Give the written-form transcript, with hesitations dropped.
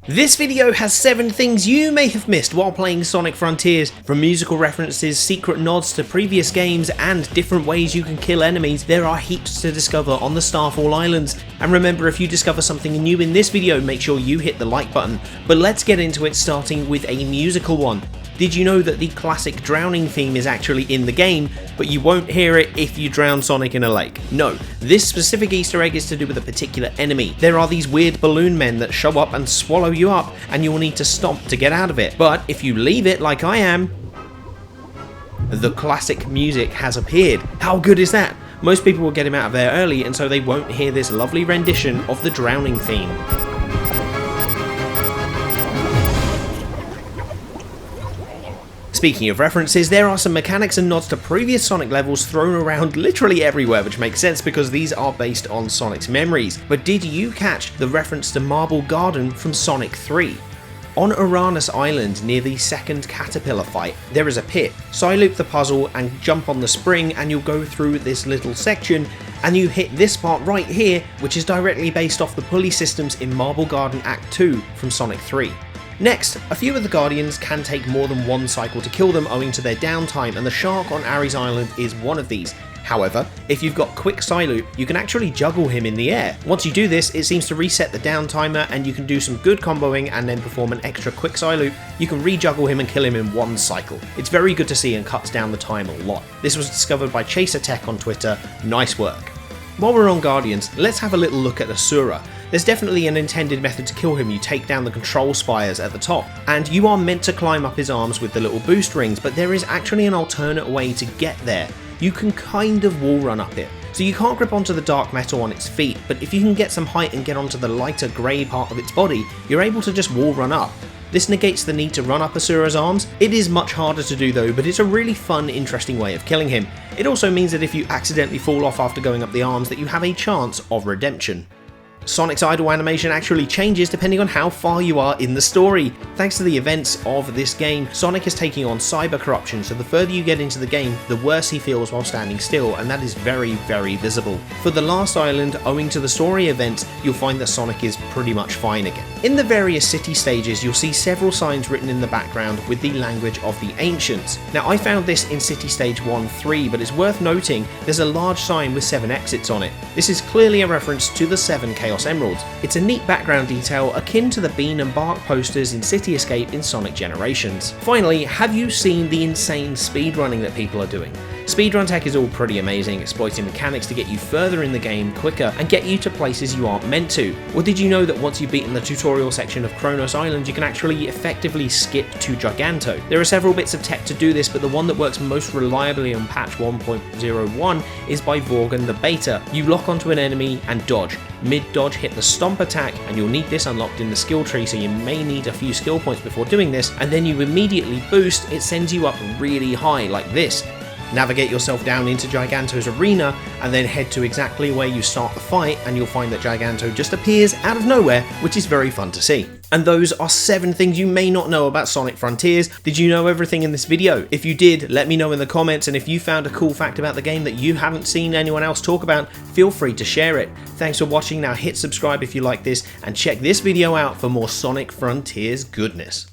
This video has 7 things you may have missed while playing Sonic Frontiers. From musical references, secret nods to previous games, and different ways you can kill enemies, there are heaps to discover on the Starfall Islands. And remember, if you discover something new in this video, make sure you hit the like button. But let's get into it, starting with a musical one. Did you know that the classic drowning theme is actually in the game, but you won't hear it if you drown Sonic in a lake? No, this specific Easter egg is to do with a particular enemy. There are these weird balloon men that show up and swallow you up, and you will need to stomp to get out of it. But if you leave it like I am, the classic music has appeared. How good is that? Most people will get him out of there early, and so they won't hear this lovely rendition of the drowning theme. Speaking of references, there are some mechanics and nods to previous Sonic levels thrown around literally everywhere, which makes sense because these are based on Sonic's memories. But did you catch the reference to Marble Garden from Sonic 3? On Uranus Island, near the second caterpillar fight, there is a pit. Side loop the puzzle and jump on the spring, and you'll go through this little section, and you hit this part right here, which is directly based off the pulley systems in Marble Garden Act 2 from Sonic 3. Next, a few of the Guardians can take more than one cycle to kill them owing to their downtime, and the shark on Ares Island is one of these. However, if you've got quick Psyloop, you can actually juggle him in the air. Once you do this, it seems to reset the down timer, and you can do some good comboing and then perform an extra quick Psyloop. You can re-juggle him and kill him in one cycle. It's very good to see and cuts down the time a lot. This was discovered by Chaser Tech on Twitter. Nice work. While we're on Guardians, let's have a little look at Asura. There's definitely an intended method to kill him. You take down the control spires at the top, and you are meant to climb up his arms with the little boost rings, but there is actually an alternate way to get there. You can kind of wall run up it. So you can't grip onto the dark metal on its feet, but if you can get some height and get onto the lighter grey part of its body, you're able to just wall run up. This negates the need to run up Asura's arms. It is much harder to do though, but it's a really fun, interesting way of killing him. It also means that if you accidentally fall off after going up the arms, that you have a chance of redemption. Sonic's idle animation actually changes depending on how far you are in the story. Thanks to the events of this game, Sonic is taking on cyber corruption, so the further you get into the game, the worse he feels while standing still, and that is very, very visible. For the last island, owing to the story events, you'll find that Sonic is pretty much fine again. In the various city stages, you'll see several signs written in the background with the language of the ancients. Now, I found this in City Stage 1-3, but it's worth noting there's a large sign with 7 exits on it. This is clearly a reference to the 7 Chaos Emeralds. It's a neat background detail akin to the bean and bark posters in City Escape in Sonic Generations. Finally, have you seen the insane speedrunning that people are doing? Speedrun tech is all pretty amazing, exploiting mechanics to get you further in the game quicker and get you to places you aren't meant to. Or did you know that once you've beaten the tutorial section of Kronos Island, you can actually effectively skip to Giganto? There are several bits of tech to do this, but the one that works most reliably on patch 1.01 is by Vorgan the Beta. You lock onto an enemy and dodge. Mid-dodge, hit the stomp attack, and you'll need this unlocked in the skill tree, so you may need a few skill points before doing this, and then you immediately boost. It sends you up really high like this. Navigate yourself down into Giganto's arena and then head to exactly where you start the fight, and you'll find that Giganto just appears out of nowhere, which is very fun to see. And those are 7 things you may not know about Sonic Frontiers. Did you know everything in this video? If you did, let me know in the comments, and if you found a cool fact about the game that you haven't seen anyone else talk about, feel free to share it. Thanks for watching. Now hit subscribe if you like this, and check this video out for more Sonic Frontiers goodness.